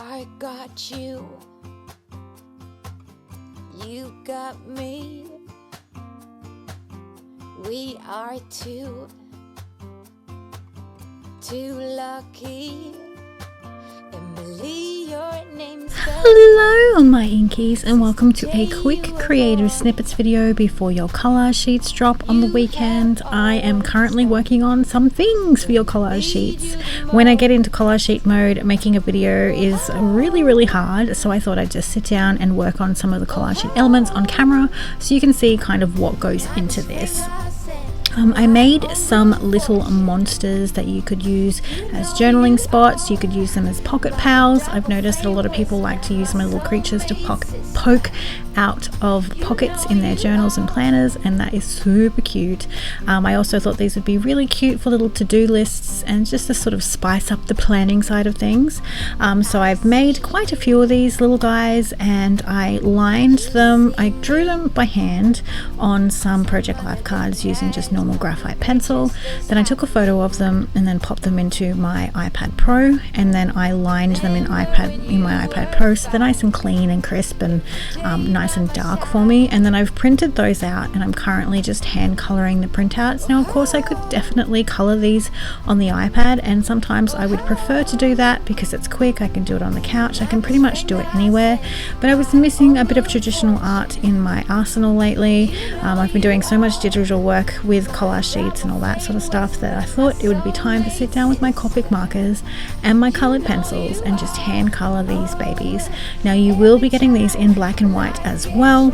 I got you, you got me. We are two lucky. Emily, your name's Hello my inkies, and welcome to a quick creative snippets video before your collage sheets drop on the weekend. I am currently working on some things for your collage sheets. When I get into collage sheet mode, making a video is really hard, so I thought I'd just sit down and work on some of the collage sheet elements on camera so you can see kind of what goes into this. I made some little monsters that you could use as journaling spots. You could use them as pocket pals. I've noticed that a lot of people like to use my little creatures to poke out of pockets in their journals and planners, and that is super cute. I also thought these would be really cute for little to-do lists and just to sort of spice up the planning side of things. So I've made quite a few of these little guys, and I lined them. I drew them by hand on some Project Life cards using just normal graphite pencil. Then I took a photo of them and then popped them into my iPad Pro, and then I lined them in my iPad Pro so they're nice and clean and crisp and nice and dark for me. And then I've printed those out, and I'm currently just hand coloring the printouts. Now of course I could definitely color these on the iPad, and sometimes I would prefer to do that because it's quick. I can do it on the couch, I can pretty much do it anywhere, but I was missing a bit of traditional art in my arsenal lately. I've been doing so much digital work with collage sheets and all that sort of stuff that I thought it would be time to sit down with my Copic markers and my colored pencils and just hand color these babies. Now you will be getting these in black and white as well,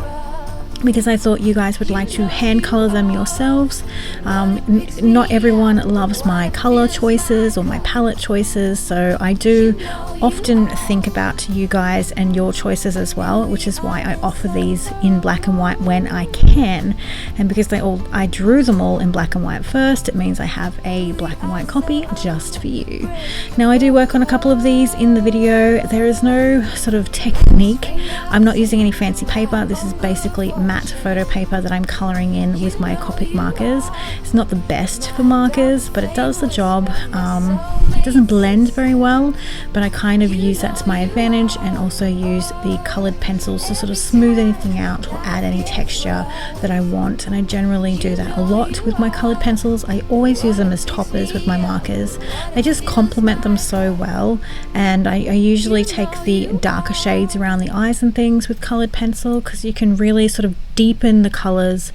because I thought you guys would like to hand color them yourselves. Not everyone loves my color choices or my palette choices, so I do often think about you guys and your choices as well, which is why I offer these in black and white when I can. And because I drew them all in black and white first, it means I have a black and white copy just for you. Now I do work on a couple of these in the video. There is no sort of technique. I'm not using any fancy paper. This is basically matte photo paper that I'm coloring in with my Copic markers. It's not the best for markers, but it does the job. It doesn't blend very well, but I kind of use that to my advantage, and also use the colored pencils to sort of smooth anything out or add any texture that I want. And I generally do that a lot with my colored pencils. I always use them as toppers with my markers. They just complement them so well, and I usually take the darker shades around the eyes and things with colored pencil, because you can really sort of deepen the colors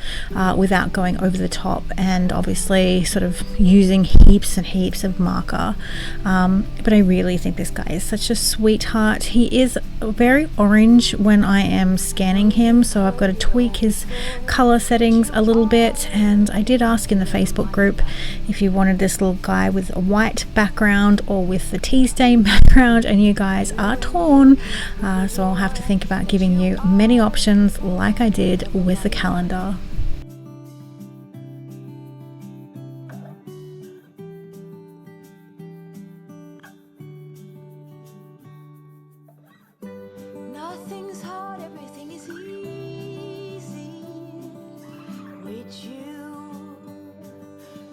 without going over the top, and obviously sort of using heaps and heaps of marker. But I really think this guy is such a sweetheart. He is very orange when I am scanning him, so I've got to tweak his color settings a little bit. And I did ask in the Facebook group if you wanted this little guy with a white background or with the tea stain background, and you guys are torn, so I'll have to think about giving you many options like I did with the calendar. nothing's hard, everything is easy with you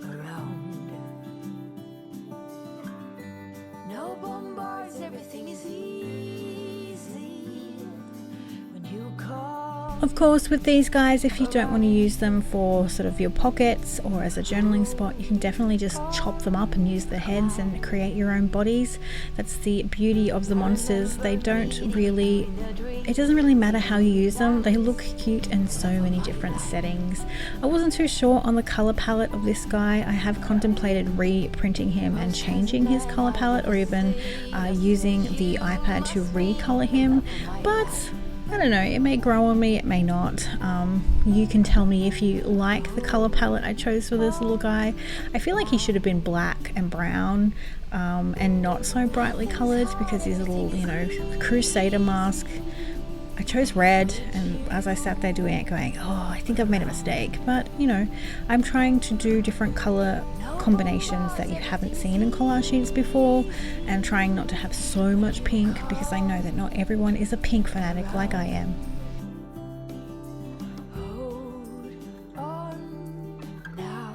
around. No bombards, everything is easy when you call. Of course, with these guys, if you don't want to use them for sort of your pockets or as a journaling spot, you can definitely just chop them up and use the heads and create your own bodies. That's the beauty of the monsters. It doesn't really matter how you use them. They look cute in so many different settings. I wasn't too sure on the color palette of this guy. I have contemplated reprinting him and changing his color palette, or even using the iPad to recolor him, but I don't know, it may grow on me, it may not. You can tell me if you like the color palette I chose for this little guy. I feel like he should have been black and brown, and not so brightly colored, because his little, Crusader mask, I chose red, and as I sat there doing it going, oh, I think I've made a mistake. But I'm trying to do different color combinations that you haven't seen in collage sheets before, and trying not to have so much pink, because I know that not everyone is a pink fanatic like I am. Hold on now.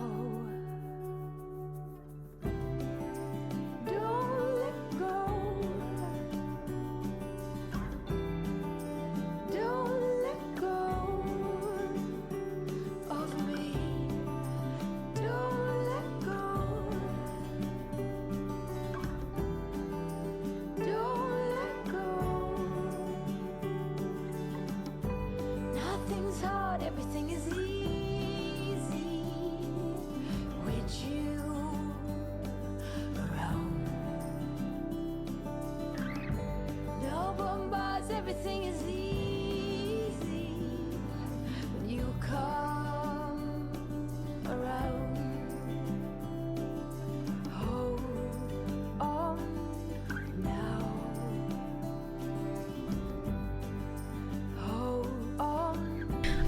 Don't let go. nothing's hard, everything is easy with you around. No bombs, everything is easy when you come around. Hold on now. Hold on.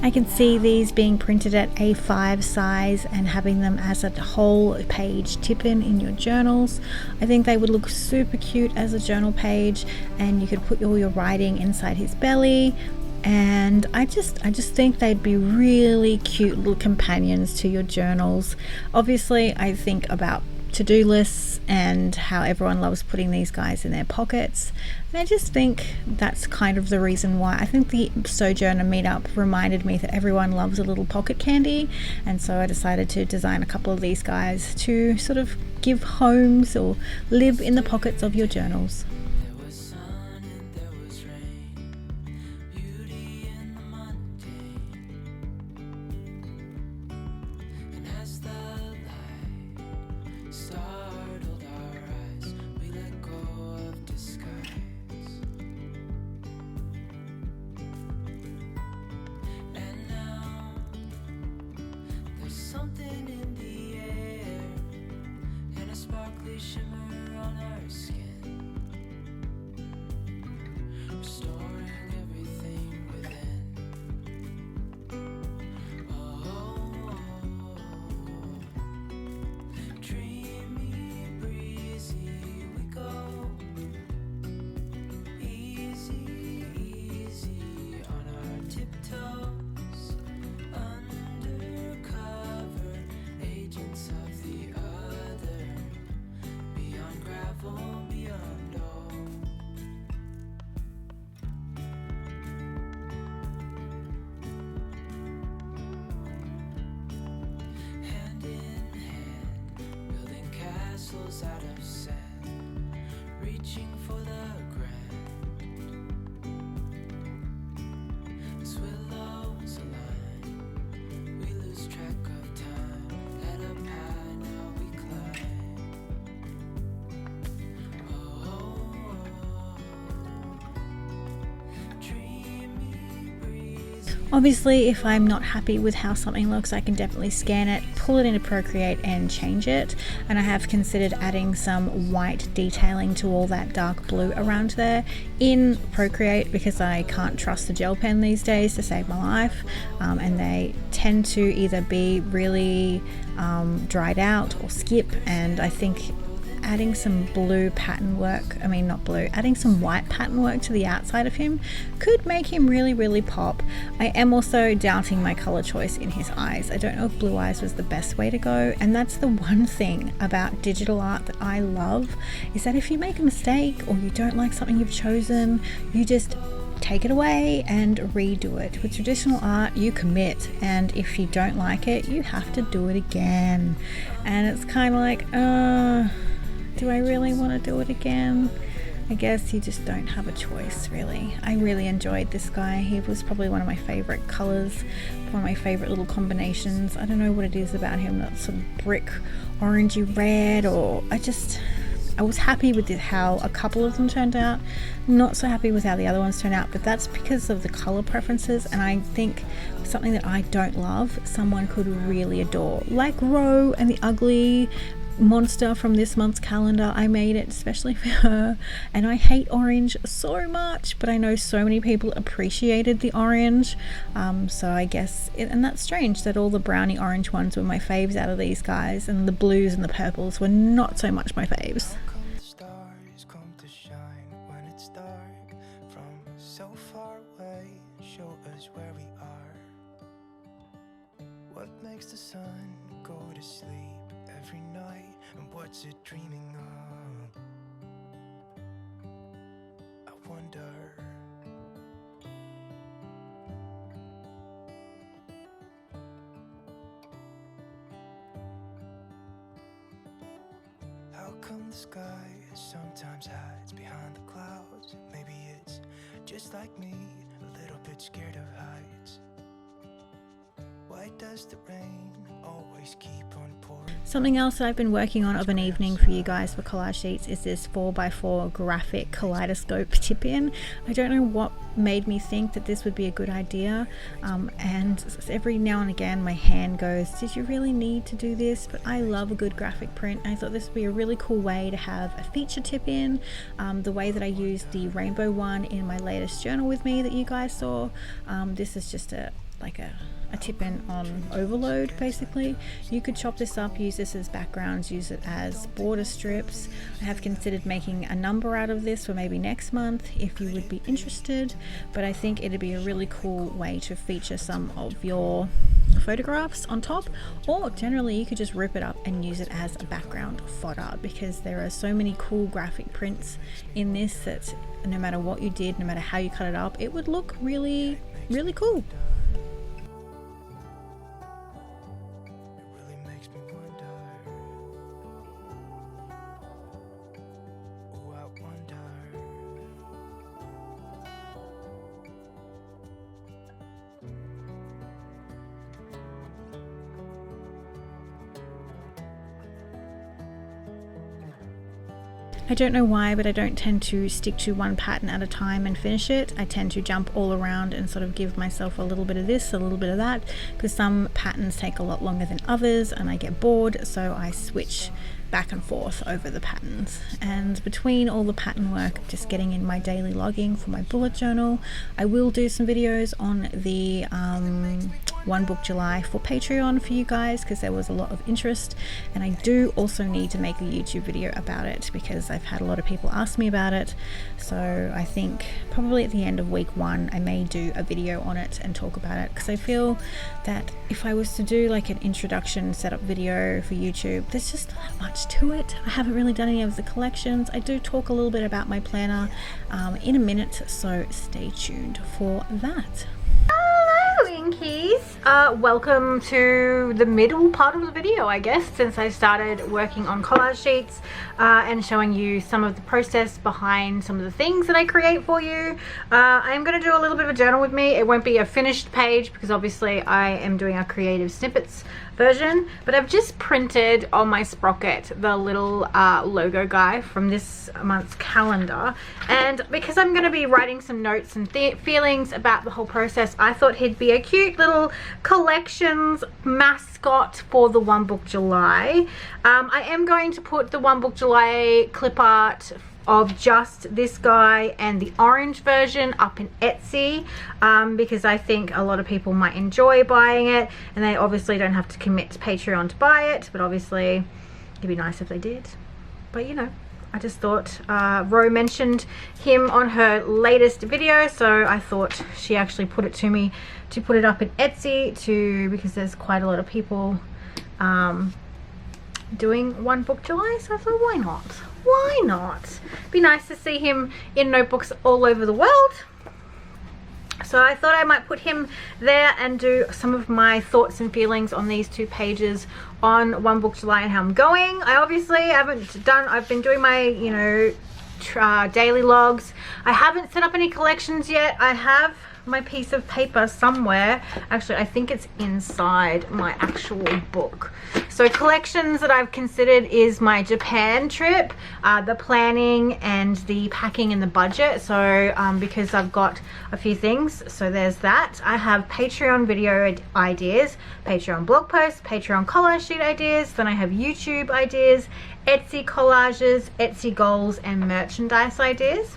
I can see these being printed at A5 size and having them as a whole page tip-in in your journals. I think they would look super cute as a journal page, and you could put all your writing inside his belly. And I just think they'd be really cute little companions to your journals. Obviously, I think about to-do lists and how everyone loves putting these guys in their pockets, and I just think that's kind of the reason why I think the Sojourner meetup reminded me that everyone loves a little pocket candy, and so I decided to design a couple of these guys to sort of give homes or live in the pockets of your journals. There was sun and there was rain, beauty in the mundane. And as the light startled our eyes, we let go of disguise. And now there's something in the air and a sparkly shimmer on our skin, restoring everything within. Oh, dreamy, breezy, we go. Easy, easy on our tiptoes, undercover agents of the other, beyond gravel, beyond all. Hand in hand, building castles out of sand, reaching for the grand. As willows align, we lose track of time. Head up high, now we climb. Oh, dreamy, breezy. Obviously, if I'm not happy with how something looks, I can definitely scan it, pull it into Procreate and change it. And I have considered adding some white detailing to all that dark blue around there in Procreate, because I can't trust the gel pen these days to save my life. And they tend to either be really dried out or skip, and I think adding some blue pattern work, adding some white pattern work to the outside of him could make him really pop. I am also doubting my color choice in his eyes. I don't know if blue eyes was the best way to go, and that's the one thing about digital art that I love, is that if you make a mistake or you don't like something you've chosen, you just take it away and redo it. With traditional art, you commit, and if you don't like it, you have to do it again. And it's kind of like, do I really want to do it again? I guess you just don't have a choice, really. I really enjoyed this guy. He was probably one of my favorite colors, one of my favorite little combinations. I don't know what it is about him, that sort of brick orangey red, or I was happy with how a couple of them turned out. Not so happy with how the other ones turned out, but that's because of the color preferences, and I think something that I don't love, someone could really adore. Like Ro and the ugly monster from this month's calendar. I made it especially for her, and I hate orange so much, but I know so many people appreciated the orange, so I guess and that's strange that all the brownie orange ones were my faves out of these guys, and the blues and the purples were not so much my faves. Come the stars come to shine when it's dark from so far away, show us where we are. What makes the sun go to sleep every night, and what's it dreaming of? I wonder. How come the sky sometimes hides behind the clouds? Maybe it's just like me, a little bit scared of heights. why does the rain always keep on pouring? Something else that I've been working on of an evening for you guys for collage sheets is this 4x4 graphic kaleidoscope tip-in. I don't know what made me think that this would be a good idea, and every now and again my hand goes, did you really need to do this? But I love a good graphic print. I thought this would be a really cool way to have a feature tip-in, the way that I used the rainbow one in my latest journal with me that you guys saw. This is just a tip-in on overload. Basically, you could chop this up, use this as backgrounds, use it as border strips. I have considered making a number out of this for maybe next month if you would be interested, but I think it'd be a really cool way to feature some of your photographs on top, or generally you could just rip it up and use it as a background fodder, because there are so many cool graphic prints in this that no matter what you did, no matter how you cut it up, it would look really, really cool. I don't know why, but I don't tend to stick to one pattern at a time and finish it. I tend to jump all around and sort of give myself a little bit of this, a little bit of that, because some patterns take a lot longer than others and I get bored, so I switch back and forth over the patterns. And between all the pattern work, just getting in my daily logging for my bullet journal, I will do some videos on the One Book July for Patreon for you guys, because there was a lot of interest, and I do also need to make a YouTube video about it because I've had a lot of people ask me about it. So I think probably at the end of week 1 I may do a video on it and talk about it, because I feel that if I was to do like an introduction setup video for YouTube, there's just not much to it. I haven't really done any of the collections. I do talk a little bit about my planner in a minute, so stay tuned for that. Hello Inkies! Welcome to the middle part of the video, I guess, since I started working on collage sheets and showing you some of the process behind some of the things that I create for you. I am going to do a little bit of a journal with me. It won't be a finished page because obviously I am doing a creative snippets version, but I've just printed on my sprocket the little logo guy from this month's calendar, and because I'm going to be writing some notes and feelings about the whole process, I thought he'd be a cute little collections mascot for the One Book July. I am going to put the One Book July clip art of just this guy and the orange version up in Etsy, because I think a lot of people might enjoy buying it, and they obviously don't have to commit to Patreon to buy it, but obviously it'd be nice if they did. But you know, I just thought Ro mentioned him on her latest video, so I thought she actually put it to me to put it up in Etsy because there's quite a lot of people doing One Book July, so I thought, why not? Why not? Be nice to see him in notebooks all over the world. So I thought I might put him there and do some of my thoughts and feelings on these 2 pages on One Book July and how I'm going. I obviously I've been doing my, you know, daily logs. I haven't set up any collections yet. I have my piece of paper somewhere. Actually, I think it's inside my actual book. So collections that I've considered is my Japan trip, the planning and the packing and the budget. So because I've got a few things, so there's that. I have Patreon video ideas, Patreon blog posts, Patreon collage sheet ideas, then I have YouTube ideas, Etsy collages, Etsy goals, and merchandise ideas.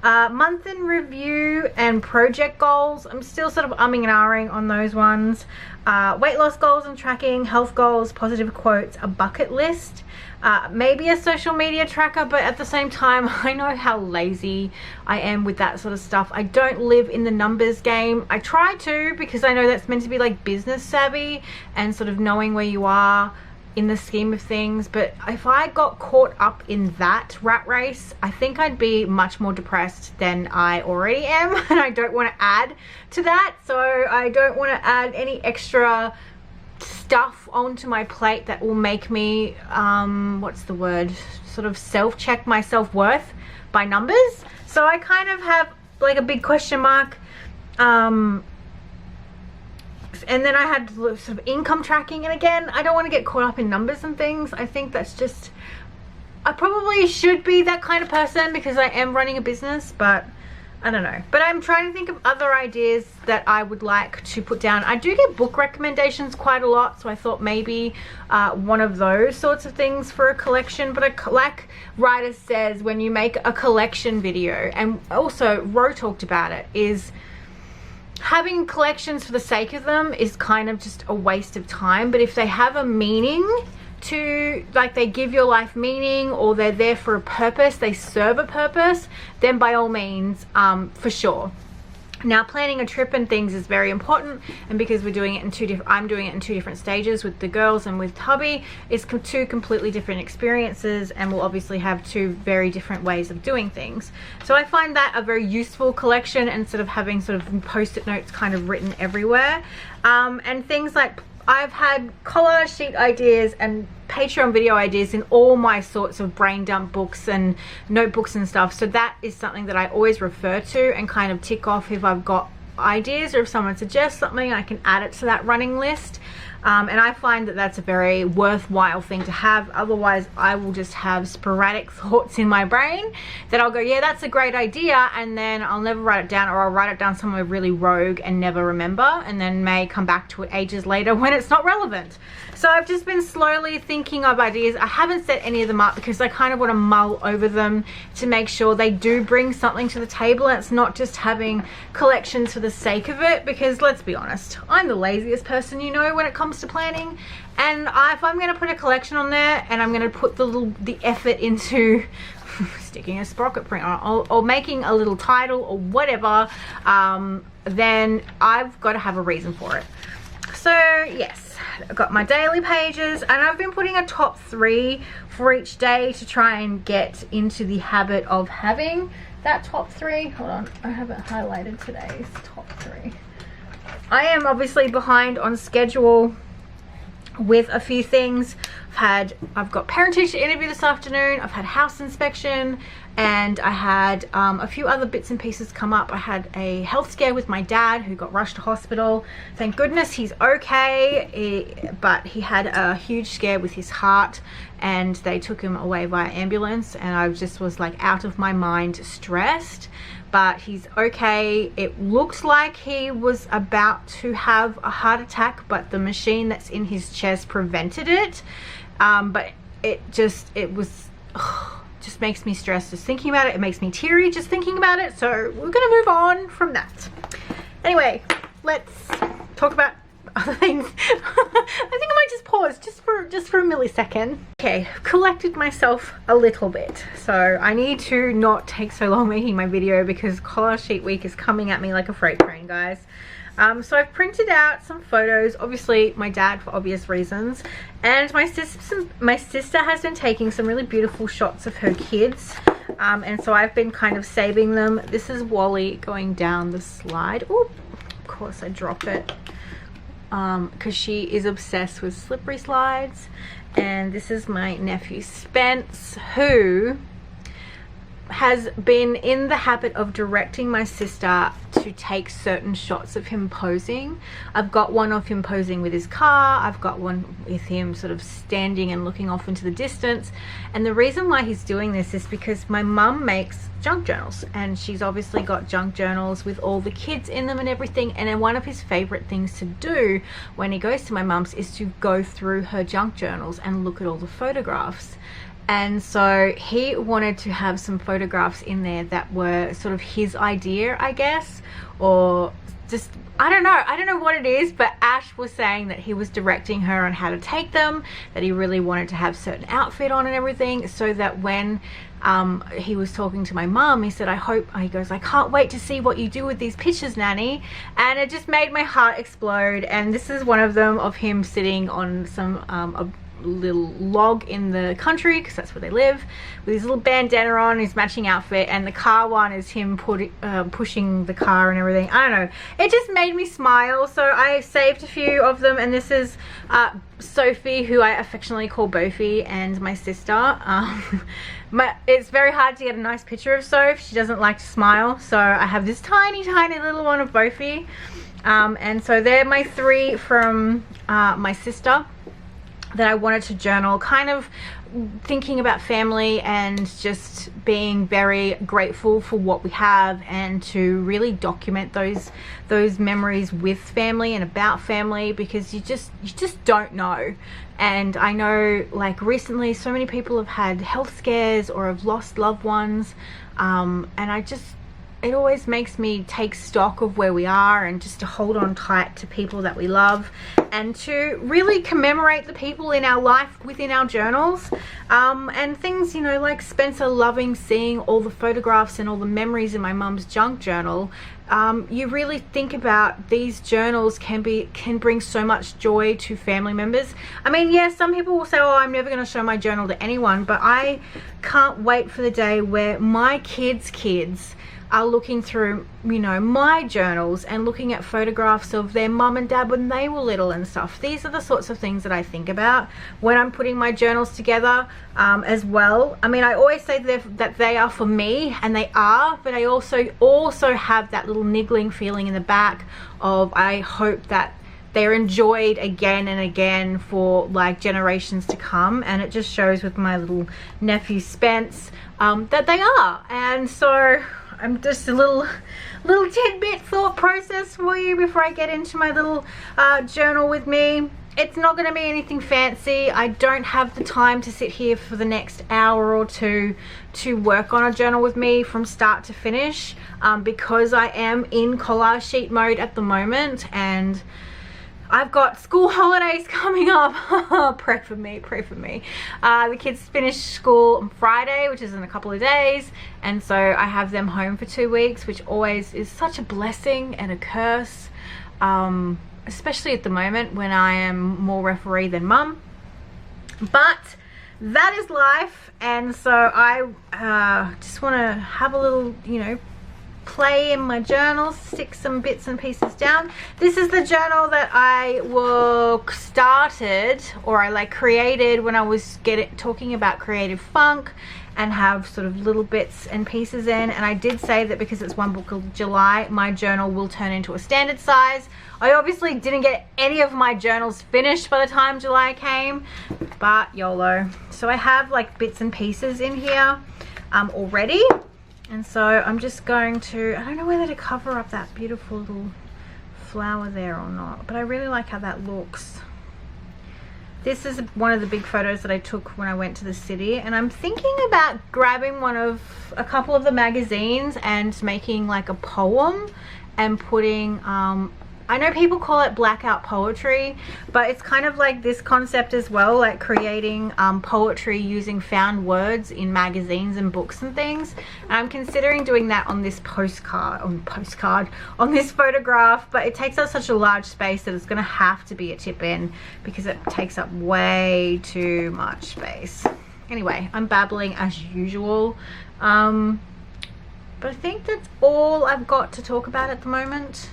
Month in review and project goals, I'm still sort of umming and ahhing on those ones. Weight loss goals and tracking, health goals, positive quotes, a bucket list, maybe a social media tracker, but at the same time I know how lazy I am with that sort of stuff. I don't live in the numbers game. I try to, because I know that's meant to be like business savvy and sort of knowing where you are in the scheme of things, but if I got caught up in that rat race, I think I'd be much more depressed than I already am, and I don't want to add to that. So I don't want to add any extra stuff onto my plate that will make me what's the word, sort of self-check my self-worth by numbers. So I kind of have like a big question mark And then I had sort of income tracking, and again, I don't want to get caught up in numbers and things. I think that's just, I probably should be that kind of person because I am running a business, but I don't know. But I'm trying to think of other ideas that I would like to put down. I do get book recommendations quite a lot, so I thought maybe one of those sorts of things for a collection. But like Ryder says, when you make a collection video, and also Ro talked about it, is having collections for the sake of them is kind of just a waste of time. But if they have a meaning to, like, they give your life meaning, or they're there for a purpose, they serve a purpose, then by all means, for sure. Now, planning a trip and things is very important, and because we're doing it in I'm doing it in 2 different stages with the girls and with hubby, it's 2 completely different experiences, and we'll obviously have 2 very different ways of doing things. So I find that a very useful collection instead of having sort of post-it notes kind of written everywhere. And things like, I've had collage sheet ideas and Patreon video ideas in all my sorts of brain dump books and notebooks and stuff. So that is something that I always refer to and kind of tick off if I've got ideas, or if someone suggests something, I can add it to that running list. And I find that that's a very worthwhile thing to have. Otherwise, I will just have sporadic thoughts in my brain that I'll go, yeah, that's a great idea, and then I'll never write it down, or I'll write it down somewhere really rogue and never remember, and then may come back to it ages later when it's not relevant. So I've just been slowly thinking of ideas. I haven't set any of them up because I kind of want to mull over them to make sure they do bring something to the table, and it's not just having collections for the sake of it, because let's be honest, I'm the laziest person you know when it comes to planning. And if I'm going to put a collection on there and I'm going to put the effort into sticking a sprocket print on, or making a little title or whatever, then I've got to have a reason for it. So yes, I've got my daily pages, and I've been putting a top 3 for each day to try and get into the habit of having that top 3. Hold on, I haven't highlighted today's top 3. I am obviously behind on schedule with a few things. I've got parent teacher interview this afternoon, I've had house inspection, and I had a few other bits and pieces come up. I had a health scare with my dad who got rushed to hospital. Thank goodness he's okay, but he had a huge scare with his heart, and they took him away via ambulance, and I just was like out of my mind stressed. But he's okay. It looks like he was about to have a heart attack, but the machine that's in his chest prevented it. But it just makes me stressed just thinking about it. It makes me teary just thinking about it. So we're gonna move on from that. Anyway, let's talk about other things. I think I might just pause just for a millisecond. Okay, collected myself a little bit, so I need to not take so long making my video because collage sheet week is coming at me like a freight train, guys. So I've printed out some photos, obviously my dad for obvious reasons, and my sister has been taking some really beautiful shots of her kids, and so I've been kind of saving them. This is Wally going down the slide. Oh, of course I drop it. Because she is obsessed with slippery slides. And this is my nephew Spence, who has been in the habit of directing my sister to take certain shots of him posing. I've got one of him posing with his car, I've got one with him sort of standing and looking off into the distance. And the reason why he's doing this is because my mum makes junk journals, and she's obviously got junk journals with all the kids in them and everything, and then one of his favorite things to do when he goes to my mum's is to go through her junk journals and look at all the photographs. And so he wanted to have some photographs in there that were sort of his idea, I guess, or just, I don't know what it is, but Ash was saying that he was directing her on how to take them, that he really wanted to have certain outfit on and everything, so that when he was talking to my mum, he said, he goes, I can't wait to see what you do with these pictures, Nanny. And it just made my heart explode. And this is one of them of him sitting on some a little log in the country, because that's where they live, with his little bandana on, his matching outfit, and the car one is him pushing the car and everything. I don't know, it just made me smile. So I saved a few of them, and this is Sophie, who I affectionately call Bofi, and my sister. It's very hard to get a nice picture of Soph. She doesn't like to smile, so I have this tiny little one of Bofi. And so they're my 3 from my sister that I wanted to journal, kind of thinking about family and just being very grateful for what we have, and to really document those memories with family and about family, because you just don't know. And I know, like, recently so many people have had health scares or have lost loved ones, and it always makes me take stock of where we are, and just to hold on tight to people that we love, and to really commemorate the people in our life within our journals, and things, you know, like Spencer loving seeing all the photographs and all the memories in my mum's junk journal. You really think about these journals can bring so much joy to family members. I mean, yeah, some people will say, oh, I'm never going to show my journal to anyone, but I can't wait for the day where my kids' are looking through, you know, my journals and looking at photographs of their mum and dad when they were little and stuff. These are the sorts of things that I think about when I'm putting my journals together, as well. I mean, I always say that they are for me, and they are, but I also have that little niggling feeling in the back of, I hope that they're enjoyed again and again for like generations to come. And it just shows with my little nephew Spence that they are. And so I'm just a little tidbit thought process for you before I get into my little journal with me. It's not going to be anything fancy. I don't have the time to sit here for the next hour or two to work on a journal with me from start to finish, because I am in collage sheet mode at the moment, and I've got school holidays coming up. Pray for me, pray for me. The kids finish school on Friday, which is in a couple of days, and so I have them home for 2 weeks, which always is such a blessing and a curse, especially at the moment when I am more referee than mum. But that is life, and so I just want to have a little, you know, play in my journal, stick some bits and pieces down. This is the journal that I started, or I like created when I was talking about creative funk, and have sort of little bits and pieces in. And I did say that because it's one book of July, my journal will turn into a standard size. I obviously didn't get any of my journals finished by the time July came, but YOLO. So I have like bits and pieces in here already. And so I'm just going to, I don't know whether to cover up that beautiful little flower there or not, but I really like how that looks. This is one of the big photos that I took when I went to the city, and I'm thinking about grabbing a couple of the magazines and making like a poem and putting, I know people call it blackout poetry, but it's kind of like this concept as well, like creating poetry using found words in magazines and books and things. And I'm considering doing that on this on this photograph, but it takes up such a large space that it's going to have to be a tip in because it takes up way too much space. Anyway, I'm babbling as usual, but I think that's all I've got to talk about at the moment.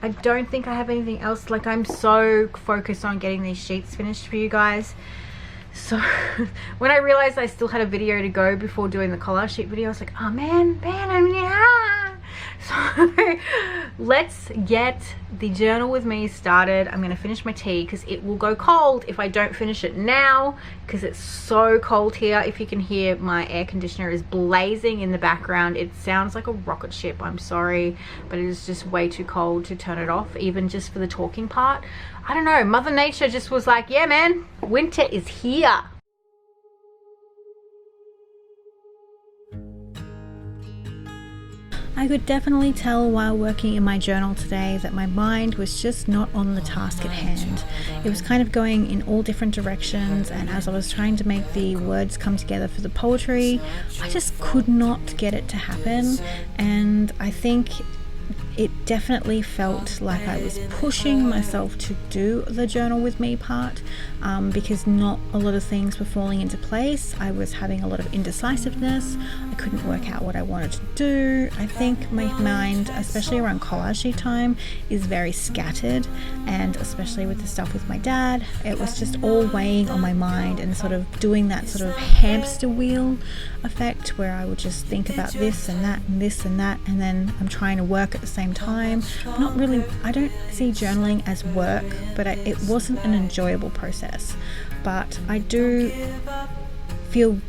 I don't think I have anything else. Like, I'm so focused on getting these sheets finished for you guys. So when I realized I still had a video to go before doing the collage sheet video, I was like, oh man, so let's get the journal with me started. I'm gonna finish my tea because it will go cold if I don't finish it now, because it's so cold here. If you can hear, my air conditioner is blazing in the background. It sounds like a rocket ship. I'm sorry, but it is just way too cold to turn it off, even just for the talking part. I don't know, Mother Nature just was like, yeah man, winter is here. I could definitely tell while working in my journal today that my mind was just not on the task at hand. It was kind of going in all different directions, and as I was trying to make the words come together for the poetry, I just could not get it to happen. And I think it definitely felt like I was pushing myself to do the journal with me part, because not a lot of things were falling into place. I was having a lot of indecisiveness. I couldn't work out what I wanted to do. I think my mind, especially around collage sheet time, is very scattered, and especially with the stuff with my dad, it was just all weighing on my mind and sort of doing that sort of hamster wheel effect where I would just think about this and that and this and that, and then I'm trying to work at the same same time. I don't see journaling as work, but it wasn't an enjoyable process. But I do feel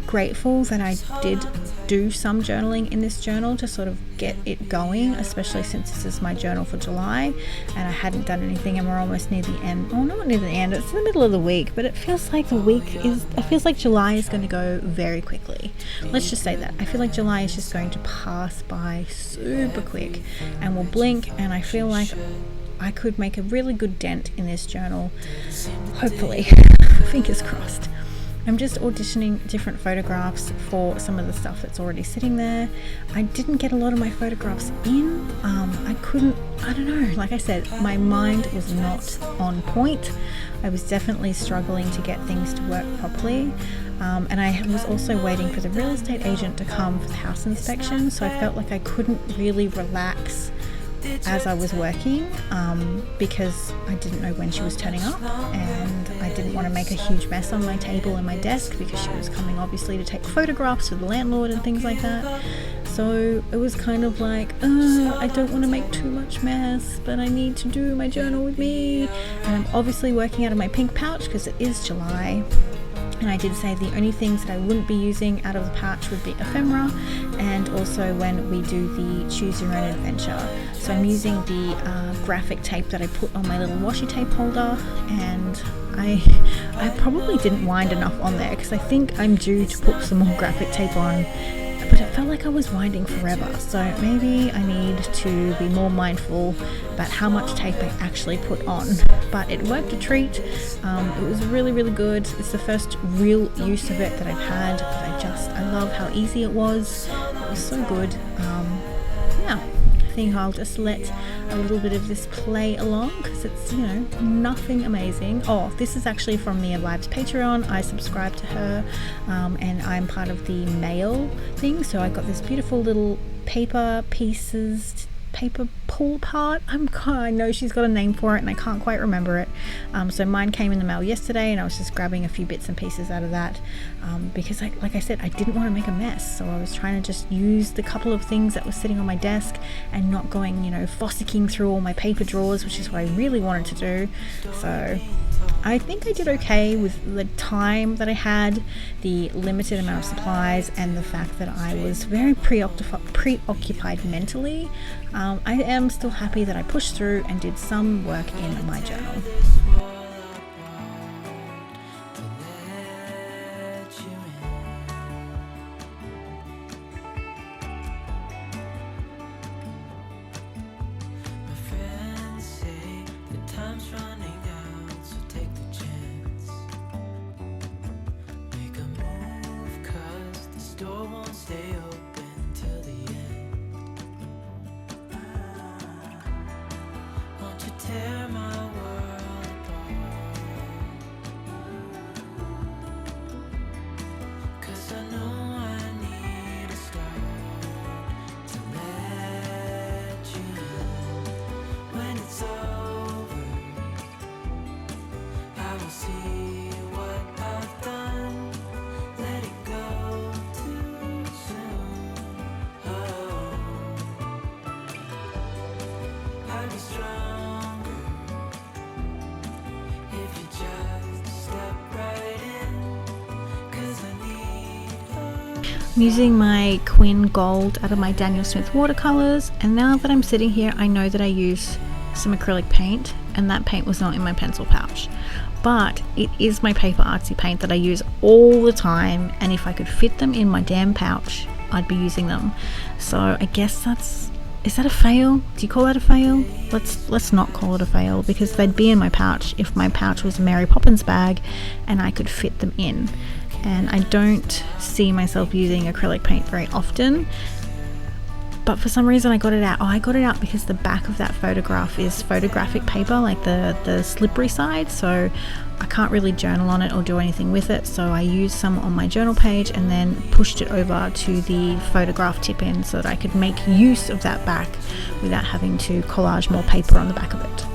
grateful that I did do some journaling in this journal to sort of get it going, especially since this is my journal for July and I hadn't done anything, and we're almost near the end. Oh, not near the end, it's the middle of the week, but it feels like July is going to go very quickly. Let's just say that. I feel like July is just going to pass by super quick and we'll blink, and I feel like I could make a really good dent in this journal, hopefully. Fingers crossed. I'm just auditioning different photographs for some of the stuff that's already sitting there. I didn't get a lot of my photographs in. I don't know, like I said, my mind was not on point. I was definitely struggling to get things to work properly. And I was also waiting for the real estate agent to come for the house inspection, so I felt like I couldn't really relax as I was working because I didn't know when she was turning up, and I didn't want to make a huge mess on my table and my desk because she was coming obviously to take photographs for the landlord and things like that. So it was kind of like, I don't want to make too much mess, but I need to do my journal with me. And I'm obviously working out of my pink pouch because it is July. And I did say the only things that I wouldn't be using out of the pouch would be ephemera, and also when we do the choose your own adventure. So I'm using the graphic tape that I put on my little washi tape holder, and I probably didn't wind enough on there because I think I'm due to put some more graphic tape on, but it felt like I was winding forever. So maybe I need to be more mindful about how much tape I actually put on. But it worked a treat. It was really, really good. It's the first real use of it that I've had, but I love how easy it was. It was so good. Yeah, I think I'll just let a little bit of this play along because it's, nothing amazing. Oh, this is actually from Mia Lab's Patreon. I subscribe to her and I'm part of the mail thing. So I got this beautiful little paper pull part. I know she's got a name for it and I can't quite remember it. So mine came in the mail yesterday and I was just grabbing a few bits and pieces out of that because like I said, I didn't want to make a mess. So I was trying to just use the couple of things that were sitting on my desk and not going, fossicking through all my paper drawers, which is what I really wanted to do. So I think I did okay with the time that I had, the limited amount of supplies, and the fact that I was very preoccupied mentally. I am still happy that I pushed through and did some work in my journal. Tear my world apart, 'cause I know I need a start to let you in. When it's over, I will see what I've done. Let it go too soon. Oh, I'll be strong. I'm using my Quinn Gold out of my Daniel Smith watercolors, and now that I'm sitting here I know that I use some acrylic paint, and that paint was not in my pencil pouch, but it is my paper artsy paint that I use all the time, and if I could fit them in my damn pouch I'd be using them. So I guess is that a fail? Do you call that a fail? Let's not call it a fail, because they'd be in my pouch if my pouch was a Mary Poppins bag and I could fit them in. And I don't see myself using acrylic paint very often, but for some reason I got it out. I got it out because the back of that photograph is photographic paper, like the slippery side, so I can't really journal on it or do anything with it. So I used some on my journal page and then pushed it over to the photograph tip-in so that I could make use of that back without having to collage more paper on the back of it.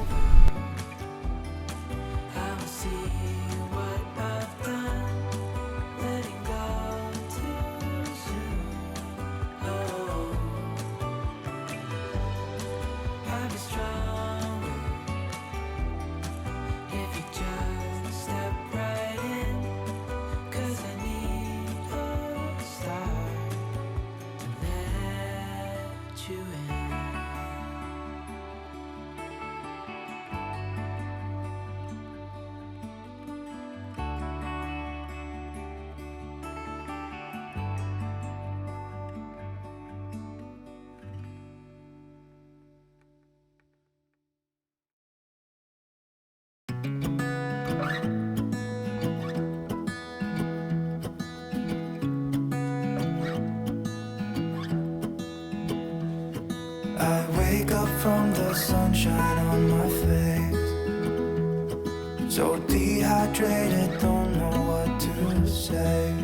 So dehydrated, don't know what to say.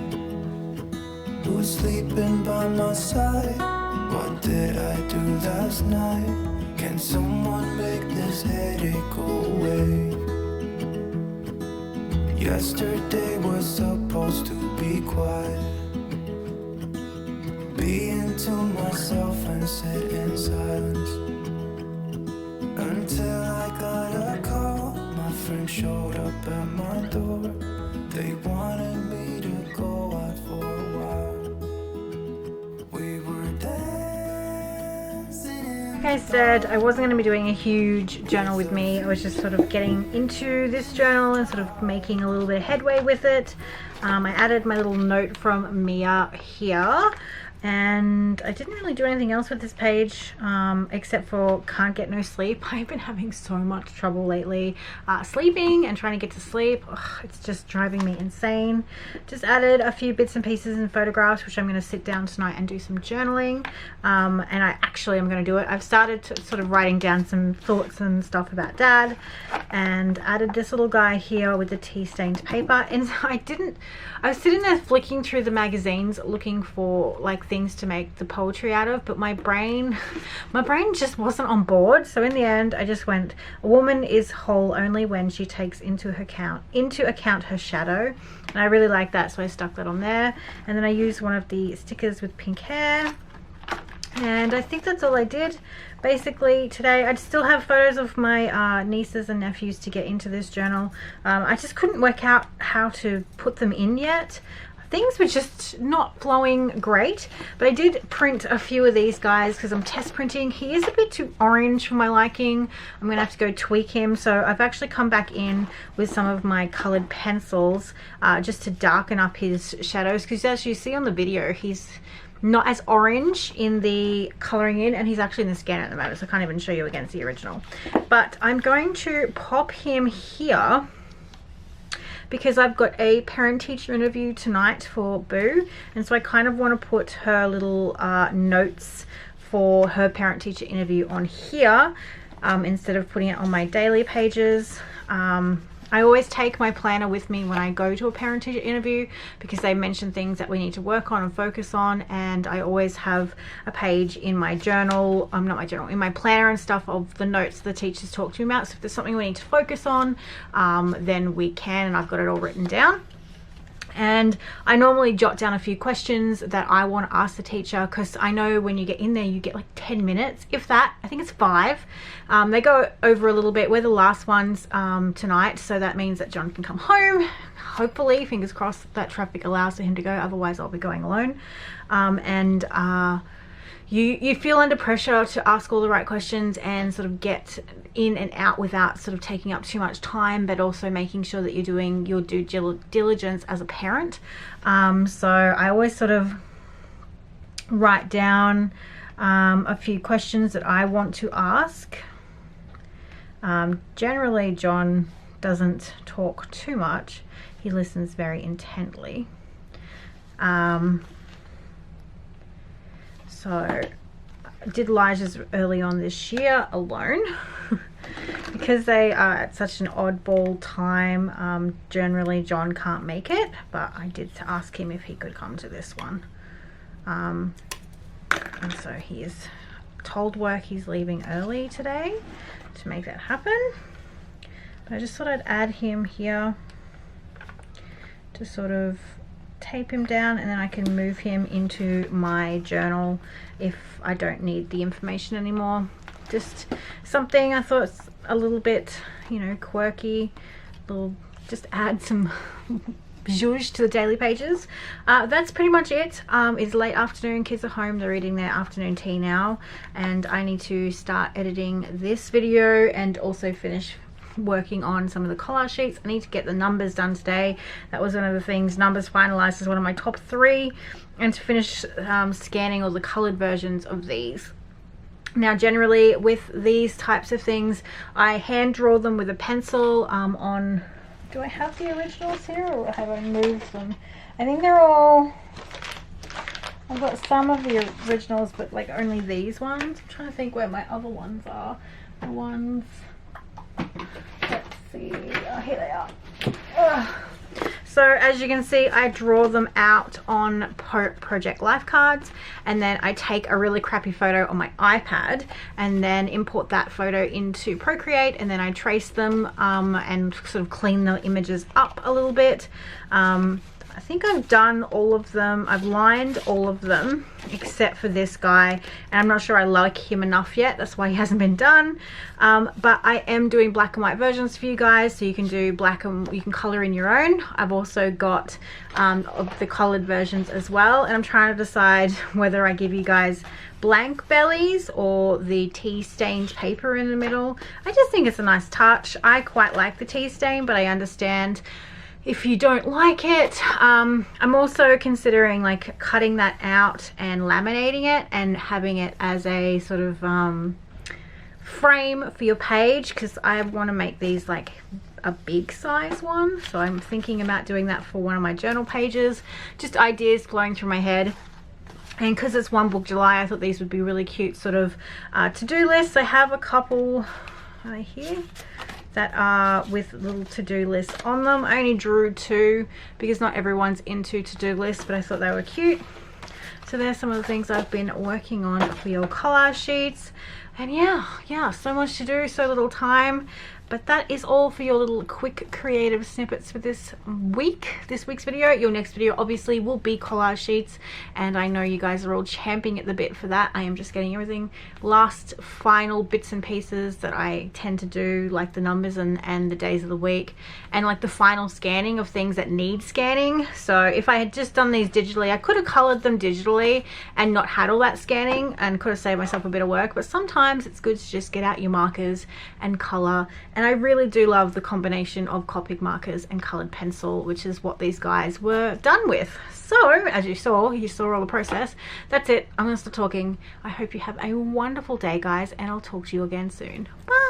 Who's sleeping by my side? What did I do last night? Can someone make this headache go away? Yesterday was supposed to be quiet. Being to myself and sit in silence. Until I got a call, my friend showed up at my door. They wanted me to go out for a while. We were dancing. Like I said, I wasn't going to be doing a huge journal with me. I was just sort of getting into this journal and sort of making a little bit of headway with it. I added my little note from Mia here. And I didn't really do anything else with this page except for can't get no sleep. I've been having so much trouble lately sleeping and trying to get to sleep. Ugh, it's just driving me insane. Just added a few bits and pieces and photographs, which I'm going to sit down tonight and do some journaling. And I actually am going to do it. I've started to sort of writing down some thoughts and stuff about Dad, and added this little guy here with the tea stained paper. And I was sitting there flicking through the magazines looking for like things to make the poetry out of, but my brain just wasn't on board. So in the end I just went, a woman is whole only when she takes into account her shadow, and I really like that, so I stuck that on there. And then I used one of the stickers with pink hair, and I think that's all I did basically today. I still have photos of my nieces and nephews to get into this journal. I just couldn't work out how to put them in yet. Things were just not flowing great, but I did print a few of these guys because I'm test printing. He is a bit too orange for my liking. I'm gonna have to go tweak him, so I've actually come back in with some of my colored pencils just to darken up his shadows, because as you see on the video, he's not as orange in the coloring in, and he's actually in the scanner at the moment, so I can't even show you against the original. But I'm going to pop him here because I've got a parent-teacher interview tonight for Boo, and so I kind of want to put her little notes for her parent-teacher interview on here instead of putting it on my daily pages. I always take my planner with me when I go to a parent-teacher interview because they mention things that we need to work on and focus on, and I always have a page in my journal, not my journal, in my planner and stuff, of the notes the teachers talk to me about. So if there's something we need to focus on, then we can, and I've got it all written down. And I normally jot down a few questions that I want to ask the teacher, because I know when you get in there you get like 10 minutes, if that. I think it's 5. They go over a little bit. We're the last ones tonight, so that means that John can come home. Hopefully, fingers crossed, that traffic allows for him to go, otherwise I'll be going alone. You feel under pressure to ask all the right questions and sort of get in and out without sort of taking up too much time, but also making sure that you're doing your due diligence as a parent. So I always sort of write down a few questions that I want to ask. Generally, John doesn't talk too much. He listens very intently. So I did Elijah's early on this year alone because they are at such an oddball time. Generally John can't make it, but I did ask him if he could come to this one. And so he is told work he's leaving early today to make that happen. But I just thought I'd add him here to sort of tape him down, and then I can move him into my journal if I don't need the information anymore. Just something I thought a little bit, you know, quirky, just add some zhuzh to the daily pages. That's pretty much it. It's late afternoon, kids are home, they're eating their afternoon tea now, and I need to start editing this video and also finish working on some of the collage sheets. I need to get the numbers done today. That was one of the things. Numbers finalized as one of my top 3, and to finish scanning all the colored versions of these. Now generally with these types of things I hand draw them with a pencil on, do I have the originals here or have I moved them? I think they're all, I've got some of the originals but like only these ones. I'm trying to think where my other ones are. The ones, let's see. Oh, here they are. Ugh. So as you can see, I draw them out on Project Life cards, and then I take a really crappy photo on my iPad and then import that photo into Procreate, and then I trace them and sort of clean the images up a little bit. I think I've done all of them. I've lined all of them except for this guy, and I'm not sure I like him enough yet. That's why he hasn't been done. But I am doing black and white versions for you guys, so you can do black and you can color in your own. I've also got of the colored versions as well, and I'm trying to decide whether I give you guys blank bellies or the tea stained paper in the middle. I just think it's a nice touch. I quite like the tea stain, but I understand if you don't like it. I'm also considering like cutting that out and laminating it and having it as a sort of frame for your page, because I want to make these like a big size one. So I'm thinking about doing that for one of my journal pages. Just ideas flowing through my head. And because it's One Book July, I thought these would be really cute sort of to-do lists. I have a couple here that are with little to-do lists on them. I only drew 2 because not everyone's into to-do lists, but I thought they were cute. So there's some of the things I've been working on for your collage sheets. And yeah, so much to do, so little time. But that is all for your little quick creative snippets for this week's video. Your next video obviously will be collage sheets, and I know you guys are all champing at the bit for that. I am just getting everything, last final bits and pieces that I tend to do, like the numbers and the days of the week, and like the final scanning of things that need scanning. So if I had just done these digitally, I could have colored them digitally and not had all that scanning and could have saved myself a bit of work. But sometimes it's good to just get out your markers and color. And I really do love the combination of Copic markers and colored pencil, which is what these guys were done with. So as you saw all the process. That's it. I'm gonna stop talking. I hope you have a wonderful day, guys, and I'll talk to you again soon. Bye.